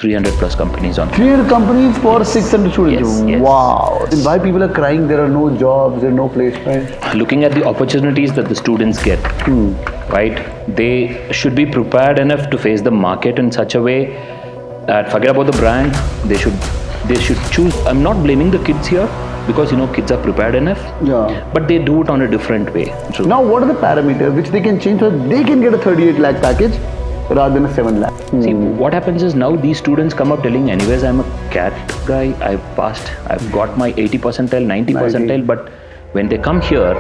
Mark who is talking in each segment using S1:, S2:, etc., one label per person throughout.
S1: 300 plus companies on.
S2: 300 companies for 600 students.
S1: Yes.
S2: Wow. And why people are crying? There are no jobs, there are no placements.
S1: Looking at the opportunities that the students get, right? They should be prepared enough to face the market in such a way that forget about the brand. They should choose. I'm not blaming the kids here because kids are prepared enough.
S2: Yeah.
S1: But they do it on a different way. So
S2: Now, what are the parameters which they can change so they can get a 38 lakh package rather than a 7 lakh?
S1: see, what happens is now these students come up telling, anyways, I'm a CAT guy. I've passed. I've got my 80 percentile, 90 percentile. But when they come here,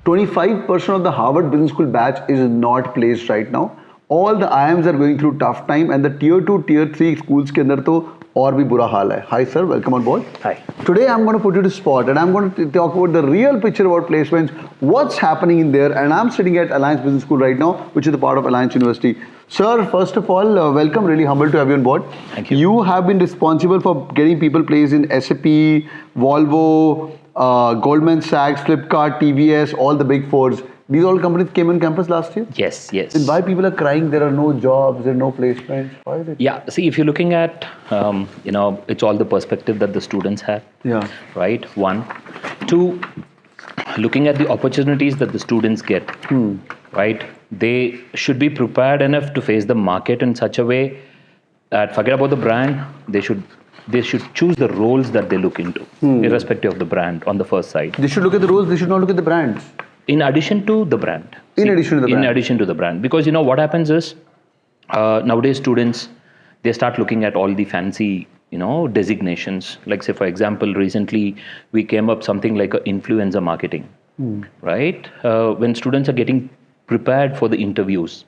S2: 25% of the Harvard Business School batch is not placed right now. All the IIMs are going through tough time and the tier 2, tier 3 schools के अंदर तो और भी बुरा हाल है. Hi sir, welcome on board.
S1: Hi.
S2: Today I'm going to put you to spot and I'm going to talk about the real picture about placements, what's happening in there, and I'm sitting at Alliance Business School right now, which is a part of Alliance University. Sir, first of all, welcome. Really humbled to have you on board.
S1: Thank you.
S2: You have been responsible for getting people placed in SAP, Volvo, Goldman Sachs, Flipkart, TVS, all the big fours. These all companies came on campus last year.
S1: yes.
S2: Then why people are crying? There are no jobs, there are no placements. Why is it?
S1: Yeah, see, if you're looking at, it's all the perspective that the students have,
S2: Yeah.
S1: right? One. Two, looking at the opportunities that the students get, right? They should be prepared enough to face the market in such a way that forget about the brand. They should choose the roles that they look into, irrespective of the brand on the first side.
S2: They should look at the roles, they should not look at the brands.
S1: In addition to the brand.
S2: In addition to the brand.
S1: In addition to the brand. Because what happens is, nowadays students, they start looking at all the fancy, designations. Like say, for example, recently we came up something like a influencer marketing, right? When students are getting prepared for the interviews,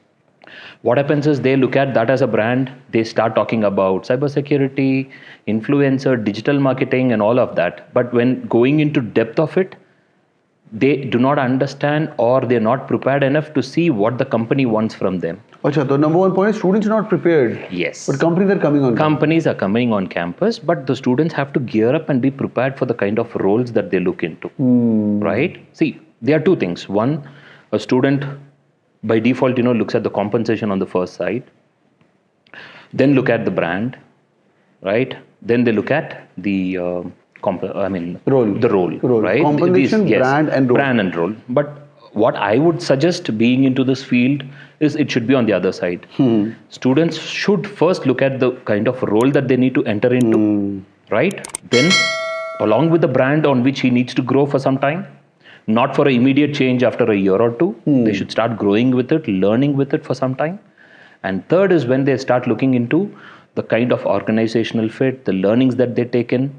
S1: what happens is they look at that as a brand, they start talking about cybersecurity, influencer, digital marketing and all of that. But when going into depth of it, they do not understand or they're not prepared enough to see what the company wants from them.
S2: Achha, so number one point is students are not prepared.
S1: Yes.
S2: But companies are coming on.
S1: Companies are coming on campus, but the students have to gear up and be prepared for the kind of roles that they look into. Right? See, there are two things. One, a student by default, looks at the compensation on the first side. Then look at the brand, right? Then they look at the
S2: role.
S1: the role, right?
S2: Compensation, brand and role.
S1: Brand and role. But what I would suggest being into this field is it should be on the other side. Students should first look at the kind of role that they need to enter into, right? Then, along with the brand on which he needs to grow for some time, not for an immediate change after a year or two. They should start growing with it, learning with it for some time. And third is when they start looking into the kind of organizational fit, the learnings that they take in,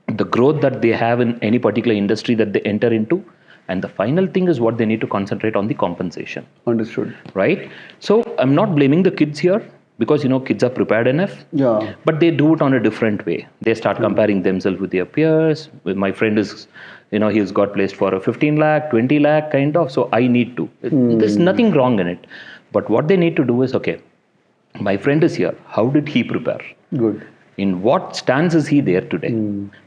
S1: the growth that they have in any particular industry that they enter into. And the final thing is what they need to concentrate on, the compensation.
S2: Understood.
S1: Right? So I'm not blaming the kids here because, kids are prepared enough.
S2: Yeah.
S1: But they do it on a different way. They start comparing themselves with their peers. My friend is, he's got placed for a 15 lakh, 20 lakh kind of. So I need to. There's nothing wrong in it. But what they need to do is, okay, my friend is here. How did he prepare?
S2: Good.
S1: In what stance is he there today?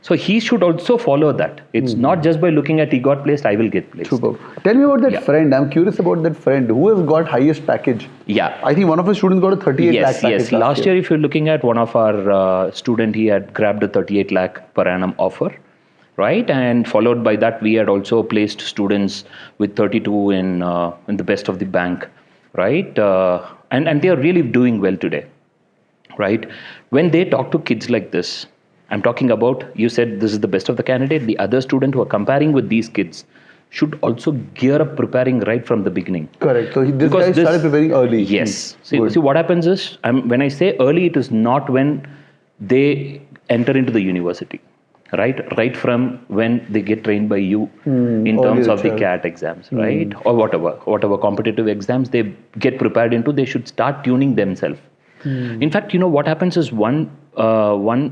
S1: So he should also follow that. It's not just by looking at he got placed, I will get placed.
S2: Super. Tell me about that friend. I'm curious about that friend. Who has got highest package?
S1: Yeah.
S2: I think one of his students got a 38 lakh package.
S1: Yes. Last year, if you're looking at one of our student, he had grabbed a 38 lakh per annum offer, right? And followed by that, we had also placed students with 32 in the best of the bank, right? And they are really doing well today. Right? When they talk to kids like this, I'm talking about, you said this is the best of the candidate. The other student who are comparing with these kids should also gear up preparing right from the beginning.
S2: Correct. So this guy started preparing early.
S1: Yes. See, what happens is, when I say early, it is not when they enter into the university. Right from when they get trained by you in terms of the CAT exams, right? Or whatever competitive exams they get prepared into, they should start tuning themselves. In fact, what happens is one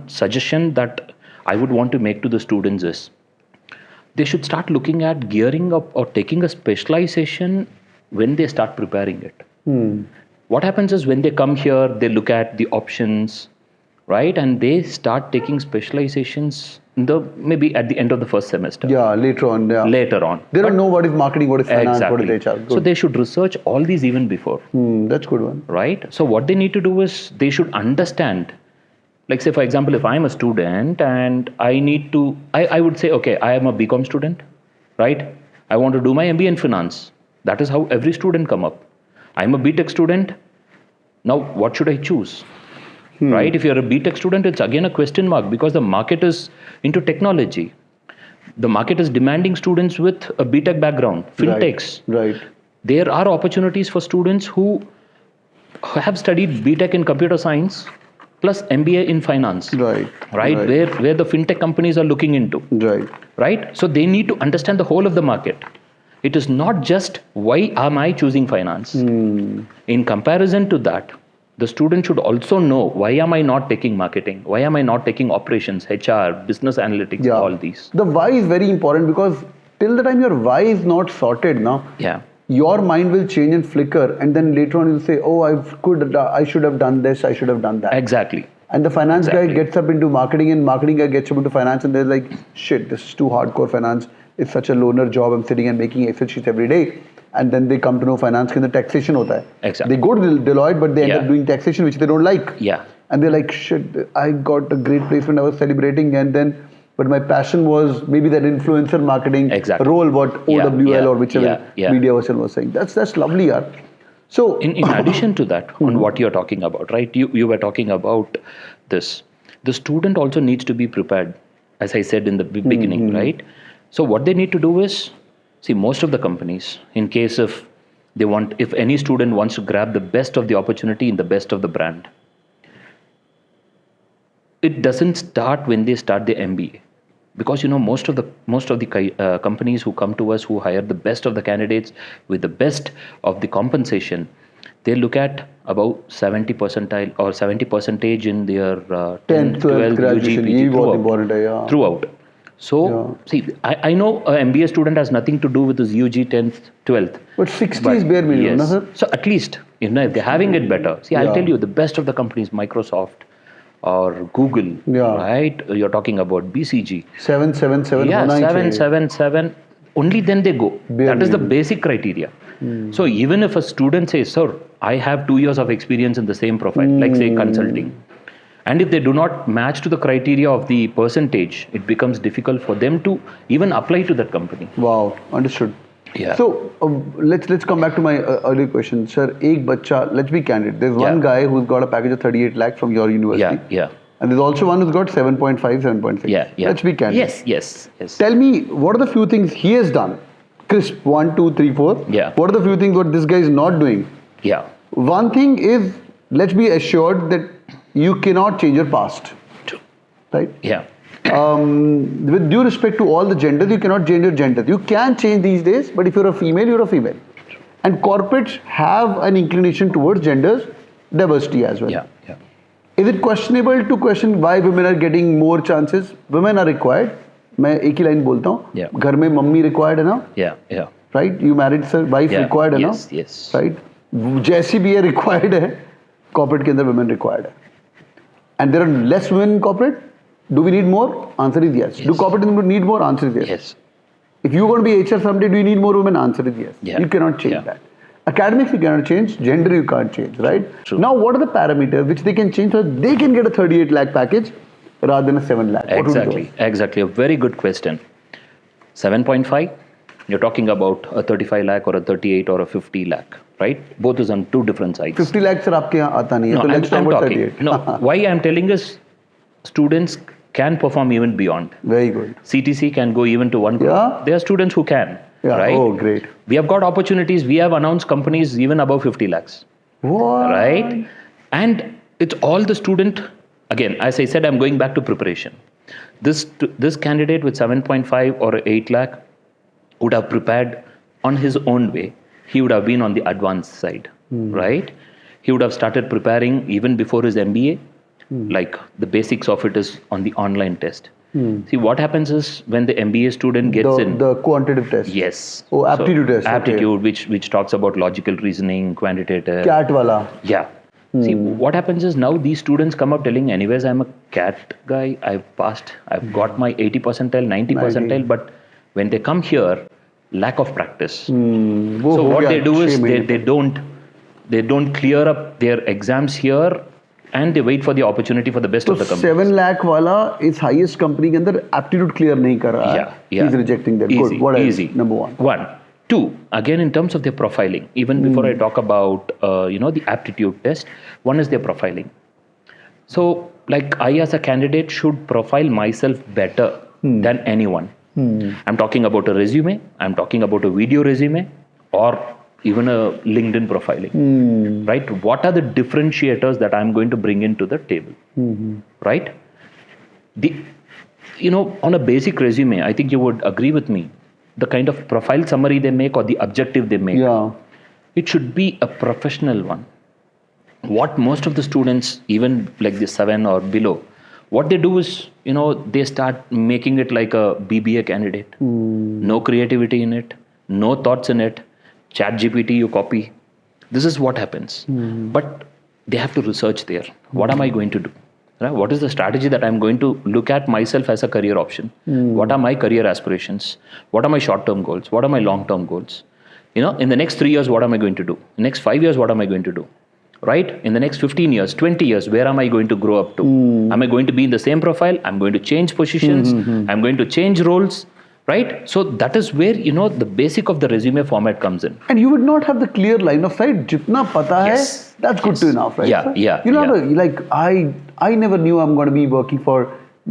S1: suggestion that I would want to make to the students is they should start looking at gearing up or taking a specialization when they start preparing it. What happens is when they come here, they look at the options, right? And they start taking specializations maybe at the end of the first semester.
S2: Yeah, later on. Yeah.
S1: Later on.
S2: They don't know what is marketing, what is finance,
S1: Exactly.
S2: what is HR. Good.
S1: So they should research all these even before.
S2: That's good one.
S1: Right? So what they need to do is they should understand. Like say, for example, if I'm a student and I need to, I would say, okay, I am a BCom student, right? I want to do my MBA in finance. That is how every student come up. I'm a BTech student. Now, what should I choose? Right? If you're a BTech student, it's again a question mark because the market is into technology. The market is demanding students with a BTech background, fintechs.
S2: Right.
S1: There are opportunities for students who have studied BTech in computer science plus MBA in finance.
S2: Right.
S1: Where the fintech companies are looking into. Right. So they need to understand the whole of the market. It is not just why am I choosing finance. In comparison to that, the student should also know why am I not taking marketing? Why am I not taking operations, HR, business analytics, all these?
S2: The why is very important because till the time your why is not sorted now, your mind will change and flicker, and then later on you'll say, oh, I should have done this, I should have done that.
S1: Exactly.
S2: And the finance guy gets up into marketing and marketing guy gets up into finance and they're like, shit, this is too hardcore finance. It's such a loner job. I'm sitting and making Excel sheets every day. And then they come to know finance के अंदर taxation होता है.
S1: Exactly.
S2: They go to Deloitte, but they end up doing taxation, which they don't like. And they're like, shit, I got a great placement. I was celebrating, but my passion was maybe that influencer marketing role, what OWL or whichever media person was saying. That's lovely, yaar. So
S1: in addition to that, on what you're talking about, right? You were talking about this. The student also needs to be prepared, as I said in the beginning, right? So what they need to do is, see, most of the companies, in case if any student wants to grab the best of the opportunity in the best of the brand, it doesn't start when they start the MBA, because most of the companies who come to us, who hire the best of the candidates with the best of the compensation, they look at about 70 percentile or 70% in their 10th, 12th UG, throughout. So, see, I know an MBA student has nothing to do with his UG 10th, 12th.
S2: But 60 is bare minimum,
S1: yes.
S2: sir?
S1: So, at least, if they're having it better. See, I'll tell you, the best of the companies, Microsoft or Google, right? You're talking about BCG.
S2: 777.
S1: Yeah, 777. Only then they go. That is the basic criteria. So, even if a student says, sir, I have 2 years of experience in the same profile, like say consulting. And if they do not match to the criteria of the percentage, it becomes difficult for them to even apply to that company.
S2: Wow, understood.
S1: Yeah.
S2: So let's come back to my earlier question, sir. Ek bacha, let's be candid. There's one guy who's got a package of 38 lakh from your university.
S1: Yeah.
S2: And there's also one who's got 7.5, 7.6.
S1: Yeah.
S2: Let's be candid.
S1: Yes.
S2: Tell me, what are the few things he has done? Crisp, 1, 2, 3, 4.
S1: Yeah.
S2: What are the few things what this guy is not doing?
S1: Yeah.
S2: One thing is, let's be assured that you cannot change your past.
S1: True.
S2: Right?
S1: Yeah.
S2: With due respect to all the genders, you cannot change your gender. You can change these days, but if you're a female, you're a female. And corporates have an inclination towards gender diversity as well.
S1: Yeah.
S2: Is it questionable to question why women are getting more chances? Women are required. मैं एक ही line बोलता हूँ. घर में mummy required है ना?
S1: Yeah.
S2: Right? You married sir, wife required है ना?
S1: Yes.
S2: Right? जैसी भी है required है, corporate के अंदर women required है. And there are less women in corporate. Do we need more? Answer is yes. Do corporate need more? Answer is yes. If you want to be HR someday, do you need more women? Answer is yes. You cannot change that. Academics you cannot change, gender you can't change, right?
S1: True.
S2: Now what are the parameters which they can change so they can get a 38 lakh package rather than a 7 lakh?
S1: Exactly. A very good question. 7.5, you're talking about a 35 lakh or a 38 or a 50 lakh, right? Both is on two different sides.
S2: 50 lakhs sir aapke yahan aata nahi hai.
S1: No,
S2: So let's talk
S1: I'm
S2: about
S1: talking.
S2: 38.
S1: No, why I'm telling is students can perform even beyond.
S2: Very good.
S1: CTC can go even to 1 crore.
S2: Yeah.
S1: There are students who can.
S2: Yeah.
S1: Right?
S2: Oh, great.
S1: We have got opportunities. We have announced companies even above 50 lakhs.
S2: What?
S1: Right? And it's all the student. Again, as I said, I'm going back to preparation. This candidate with 7.5 or 8 lakh would have prepared on his own way. He would have been on the advanced side, right? He would have started preparing even before his MBA. Like the basics of it is on the online test. See, what happens is when the MBA student gets in...
S2: The quantitative test.
S1: Yes.
S2: Oh, aptitude test.
S1: Aptitude, which talks about logical reasoning, quantitative.
S2: CAT wala.
S1: Yeah. See, what happens is now these students come up telling, anyways, I'm a CAT guy, I've passed, I've got my 80 percentile, 90 percentile, but when they come here, lack of practice. So what they do is they don't clear up their exams here and they wait for the opportunity for the best of the company.
S2: 7 lakh wala is highest company के अंदर aptitude clear नहीं कर रहा है. He's rejecting that.
S1: Easy,
S2: Good. What else?
S1: easy.
S2: Number 1.
S1: 2, again in terms of their profiling, even before I talk about the aptitude test, one is their profiling. So like I as a candidate should profile myself better than anyone. I'm talking about a resume, I'm talking about a video resume, or even a LinkedIn profiling, right? What are the differentiators that I'm going to bring into the table, right? On a basic resume, I think you would agree with me, the kind of profile summary they make or the objective they make, it should be a professional one. What most of the students, even like the 7 or below, what they do is, they start making it like a BBA candidate. No creativity in it, no thoughts in it, ChatGPT you copy. This is what happens. But they have to research there. What am I going to do? Right? What is the strategy that I'm going to look at myself as a career option? What are my career aspirations? What are my short-term goals? What are my long-term goals? In the next 3 years, what am I going to do? In the next 5 years, what am I going to do? Right? In the next 15 years, 20 years, where am I going to grow up to? Am I going to be in the same profile? I'm going to change positions. I'm going to change roles. Right? So that is where, the basic of the resume format comes in.
S2: And you would not have the clear line of sight. Jitna pata hai, that's good to enough, right? I never knew I'm going to be working for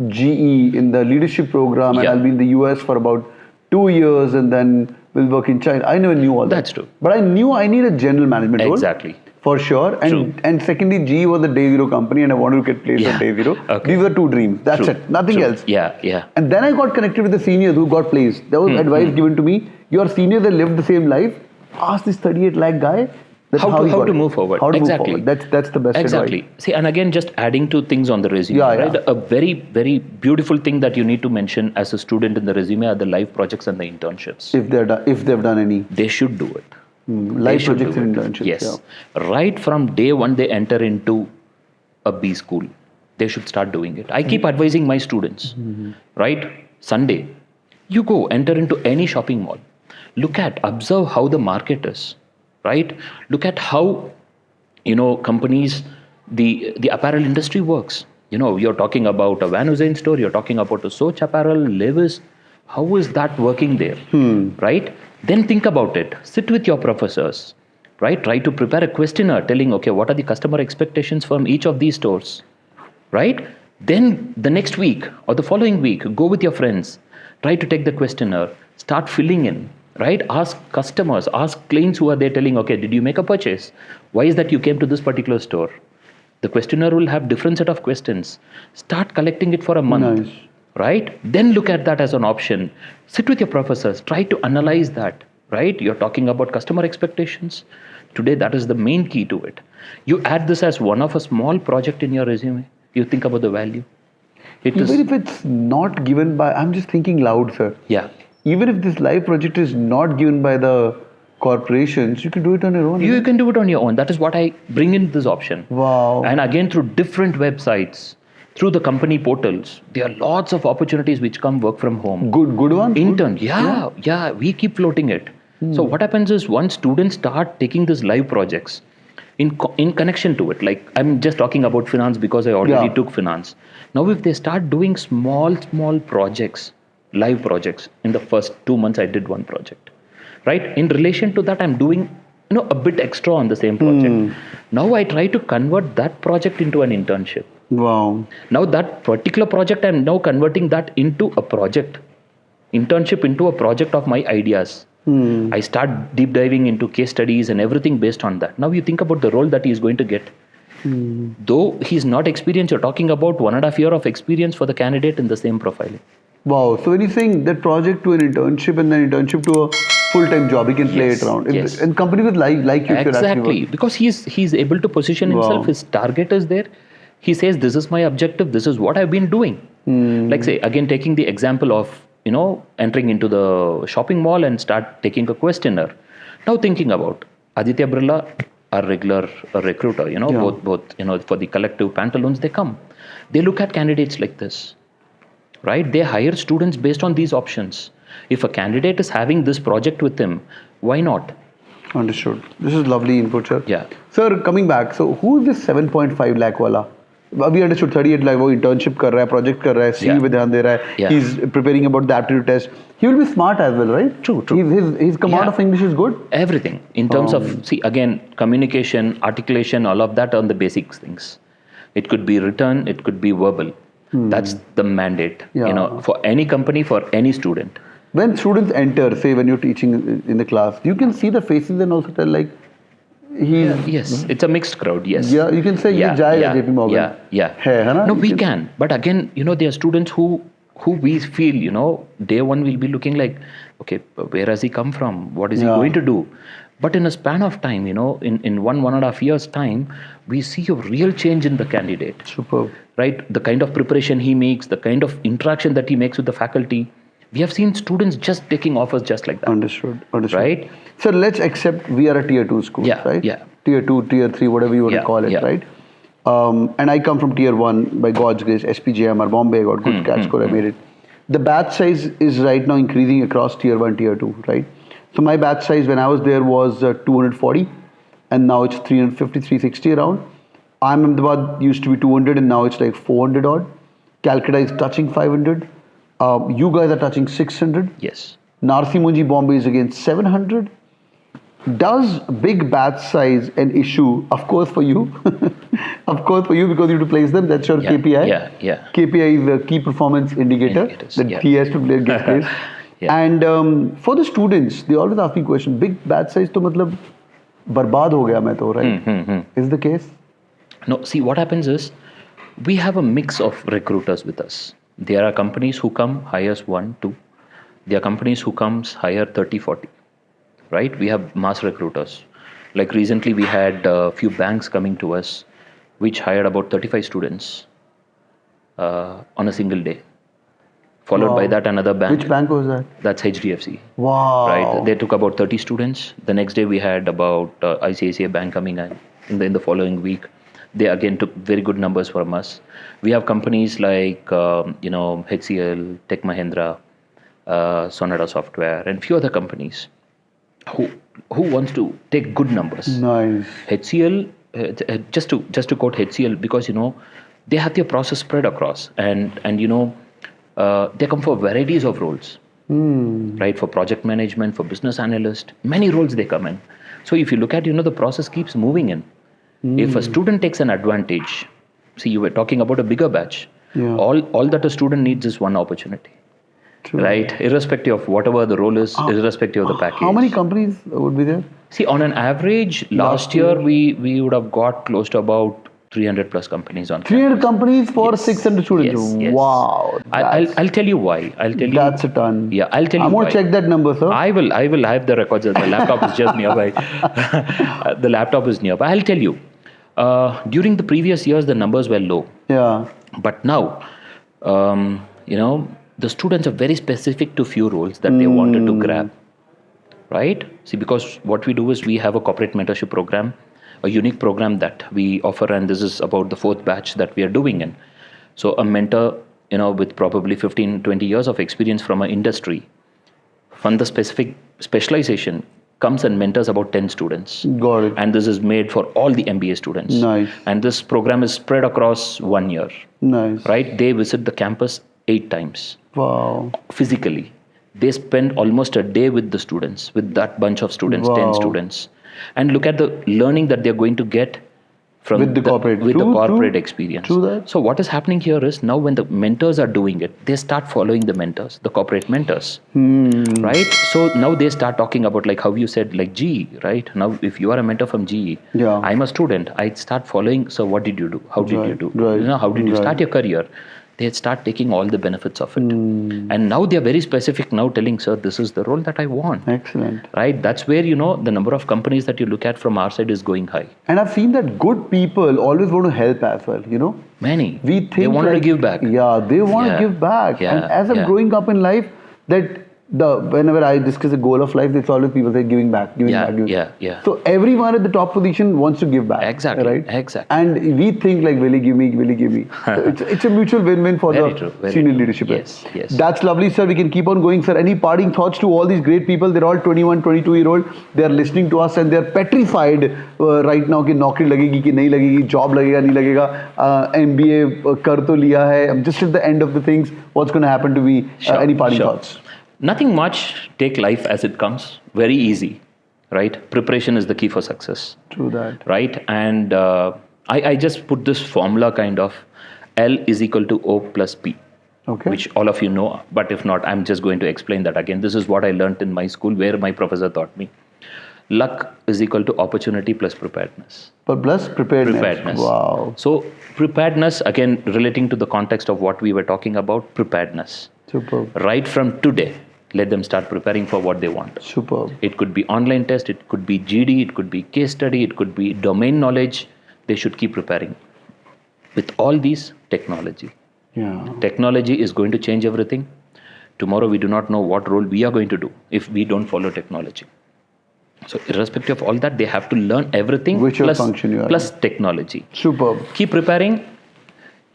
S2: GE in the leadership program and I'll be in the US for about 2 years and then will work in China. I never knew all that.
S1: That's true.
S2: But I knew I need a general management role.
S1: Exactly.
S2: For sure. And secondly, GE was the day zero company and I wanted to get placed on day zero. These were 2 dreams. That's it. Nothing else.
S1: Yeah.
S2: And then I got connected with the seniors who got placed. There was advice given to me. Your seniors that lived the same life. Ask this 38 lakh guy.
S1: How to move forward.
S2: How to
S1: exactly.
S2: move forward. That's the best advice.
S1: See, and again, just adding to things on the resume. Right? A very, very beautiful thing that you need to mention as a student in the resume are the live projects and the internships.
S2: If they've done any.
S1: They should do it.
S2: Live projects and internships.
S1: Yes. Right from day one they enter into a B school, they should start doing it. I keep advising my students, right? Sunday, you go enter into any shopping mall. Observe how the market is, right? Look at how, companies, the apparel industry works. You're talking about a Van Heusen store, you're talking about a Soch apparel, Levis. How is that working there, right? Then think about it. Sit with your professors, right? Try to prepare a questionnaire telling, okay, what are the customer expectations from each of these stores, right? Then the next week or the following week, go with your friends. Try to take the questionnaire. Start filling in, right? Ask customers, ask clients who are there telling, okay, did you make a purchase? Why is that you came to this particular store? The questionnaire will have different set of questions. Start collecting it for a month.
S2: Nice.
S1: Right? Then look at that as an option. Sit with your professors. Try to analyze that. Right? You're talking about customer expectations. Today, that is the main key to it. You add this as one of a small project in your resume. You think about the value.
S2: Even if it's not given by, I'm just thinking loud, sir.
S1: Yeah.
S2: Even if this live project is not given by the corporations, you can do it on your own.
S1: You can do it on your own. That is what I bring in this option.
S2: Wow.
S1: And again, through different websites, through the company portals, there are lots of opportunities which come work from home.
S2: Good ones?
S1: Intern, yeah, we keep floating it. So what happens is once students start taking these live projects, in connection to it, like I'm just talking about finance because I already took finance. Now if they start doing small projects, live projects, in the first 2 months I did one project, right? In relation to that, I'm doing a bit extra on the same project. Now I try to convert that project into an internship.
S2: Wow.
S1: Now that particular project, I'm now converting that into a project. Internship into a project of my ideas. I start deep diving into case studies and everything based on that. Now you think about the role that he is going to get. Though he's not experienced, you're talking about 1.5 years of experience for the candidate in the same profiling.
S2: Wow. So when you're saying that project to an internship and then internship to a full-time job, he can play it around.
S1: Yes.
S2: And company with like you
S1: exactly, because he's able to position himself. His target is there. He says, this is my objective. This is what I've been doing. Like say, again, taking the example of, entering into the shopping mall and start taking a questionnaire. Now thinking about Aditya Birla, our regular recruiter, both for the collective pantaloons, they come. They look at candidates like this, right? They hire students based on these options. If a candidate is having this project with him, why not?
S2: Understood. This is lovely input, sir.
S1: Yeah.
S2: Sir, coming back, so who is this 7.5 lakh wala? We understood 38 lakh, वो internship कर रहा है, project कर रहा है, CE पे ध्यान दे रहा है.
S1: Yeah.
S2: He's preparing about the aptitude test. He will be smart as well, right?
S1: True.
S2: His command of English is good.
S1: Everything in terms of, see, again, communication, articulation, all of that on the basic things. It could be written, it could be verbal. That's the mandate, for any company, for any student.
S2: When students enter, say when you're teaching in the class, you can see the faces and also tell like,
S1: yes, it's a mixed crowd. Yes.
S2: Yeah, you can say ye jayega JP Morgan.
S1: Yeah. No, we can. But again, there are students who we feel, day one will be looking like, okay, where has he come from? What is he going to do? But in a span of time, in 1.5 years' time, we see a real change in the candidate.
S2: Superb.
S1: Right? The kind of preparation he makes, the kind of interaction that he makes with the faculty. We have seen students just taking offers just like that.
S2: Understood.
S1: Right?
S2: So let's accept we are a tier 2 school, right?
S1: Yeah.
S2: Tier 2, tier 3, whatever you want to call it, right? And I come from tier 1 by God's grace, SPJain or Bombay, I got good catch score, I made it. The batch size is right now increasing across tier 1, tier 2, right? So my batch size when I was there was 240 and now it's 350, 360 around. Ahmedabad used to be 200 and now it's like 400 odd. Calcutta is touching 500. You guys are touching 600.
S1: Yes.
S2: Narsi Munji Bombay is again 700. Does big batch size an issue? Of course for you. Of course for you because you have to place them. That's your KPI.
S1: Yeah.
S2: KPI is the key performance indicator that he has to get placed. And for the students, they always ask me question. Big batch size to matlab barbad ho gaya main to, right? Is the case?
S1: No, see what happens is we have a mix of recruiters with us. There are companies who come, hires 1, 2. There are companies who comes, hire 30, 40. Right? We have mass recruiters. Like recently we had a few banks coming to us which hired about 35 students on a single day. Followed by that another bank.
S2: Which bank was that?
S1: That's HDFC.
S2: Wow.
S1: Right? They took about 30 students. The next day we had about ICICI Bank coming in the following week. They again took very good numbers from us. We have companies like, HCL, Tech Mahindra, Sonata Software, and few other companies who wants to take good numbers.
S2: Nice.
S1: HCL, just to quote HCL, because, they have their process spread across and they come for varieties of roles, right? For project management, for business analyst, many roles they come in. So if you look at, the process keeps moving in. If a student takes an advantage, see, you were talking about a bigger batch.
S2: Yeah.
S1: All that a student needs is one opportunity.
S2: True.
S1: Right? Irrespective of whatever the role is, irrespective of the package.
S2: How many companies would be there?
S1: See, on an average, last year we would have got close to about 300 plus companies on
S2: 300 companies for 600 students.
S1: Yes.
S2: Wow.
S1: I'll tell you why.
S2: That's a ton.
S1: Yeah, I'll tell you why.
S2: I'm going to check that number, sir.
S1: I will have the records. The laptop is just nearby. The laptop is nearby. I'll tell you. During the previous years, the numbers were low.
S2: Yeah.
S1: But now, the students are very specific to few roles that they wanted to grab. Right? See, because what we do is we have a corporate mentorship program, a unique program that we offer, and this is about the 4th batch that we are doing in. So a mentor, with probably 15, 20 years of experience from an industry, from the specific specialization, comes and mentors about 10 students.
S2: Got it.
S1: And this is made for all the MBA students.
S2: Nice.
S1: And this program is spread across 1 year.
S2: Nice.
S1: Right? They visit the campus 8 times.
S2: Wow.
S1: Physically. They spend almost a day with the students, with that bunch of students, 10 students. And look at the learning that they're going to get from
S2: with the corporate
S1: experience.
S2: True that.
S1: So what is happening here is now when the mentors are doing it, they start following the mentors, the corporate mentors, right? So now they start talking about like how you said like GE, right? Now if you are a mentor from GE, I'm a student, I start following. So what did you do? How did you do?
S2: Right.
S1: How did you start your career? They start taking all the benefits of it. And now they are very specific now telling, sir, this is the role that I want.
S2: Excellent.
S1: Right? That's where, the number of companies that you look at from our side is going high.
S2: And I've seen that good people always want to help as well,
S1: Many.
S2: We think
S1: they want to give back.
S2: Yeah, they want to give back.
S1: Yeah.
S2: And as I'm growing up in life, that whenever I discuss the goal of life, it's always people say giving back, giving back, giving back.
S1: Yeah.
S2: So everyone at the top position wants to give back.
S1: Exactly.
S2: Right?
S1: Exactly.
S2: And we think like, will he give me, will he give me? So it's a mutual win-win for
S1: Very
S2: the
S1: true, very
S2: senior
S1: true.
S2: leadership.
S1: Yes, yes.
S2: That's lovely, sir. We can keep on going, sir. Any parting thoughts to all these great people? They're all 21, 22-year-old. They're listening to us and they're petrified right now कि नौकरी लगेगी कि नहीं लगेगी, job लगेगा नहीं लगेगा, MBA कर तो लिया है. I'm just at the end of the things. What's going to happen to me? Any parting thoughts?
S1: Nothing much. Take life as it comes. Very easy, right? Preparation is the key for success.
S2: True that.
S1: Right? And I just put this formula kind of L is equal to O plus P.
S2: Okay.
S1: Which all of you know, but if not, I'm just going to explain that again. This is what I learned in my school where my professor taught me. Luck is equal to opportunity plus preparedness.
S2: But plus preparedness. Wow.
S1: So preparedness, again, relating to the context of what we were talking about, preparedness.
S2: Superb.
S1: Right from today, let them start preparing for what they want.
S2: Superb.
S1: It could be online test, it could be GD, it could be case study, it could be domain knowledge. They should keep preparing. With all these, technology.
S2: Yeah.
S1: Technology is going to change everything. Tomorrow, we do not know what role we are going to do if we don't follow technology. So irrespective of all that, they have to learn everything
S2: Whichever function you are
S1: plus technology.
S2: Superb.
S1: Keep preparing.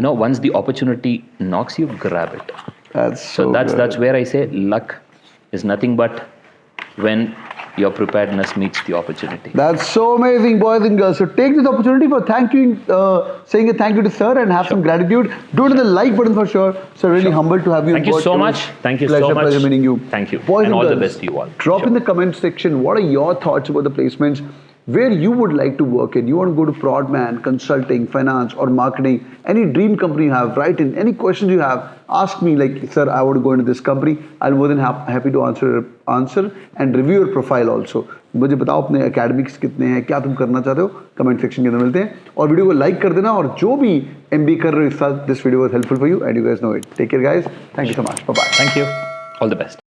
S1: Once the opportunity knocks you, grab it.
S2: So
S1: that's where I say luck is nothing but when your preparedness meets the opportunity.
S2: That's so amazing, boys and girls. So take this opportunity for saying a thank you to sir and have some gratitude. Do it on the like button for sure. So really humbled to have you.
S1: Thank you so much. Thank you so much.
S2: Pleasure meeting you.
S1: Thank you.
S2: Boys
S1: and all
S2: girls,
S1: the best to you all.
S2: Drop in the comment section what are your thoughts about the placements, where you would like to work in. You want to go to Prodman, consulting, finance or marketing, any dream company you have, write in. Any questions you have, ask me like, sir, I want to go into this company. I'll more than happy to answer and review your profile also. मुझे बताओ अपने academics कितने हैं, क्या तुम करना चाहते हो, comment section के अंदर मिलते हैं और वीडियो को like कर देना और जो भी MBA कर रहे हो इस साथ, this video was helpful for you and you guys know it. Take care guys. Thank you so much. Bye bye.
S1: Thank you. All the best.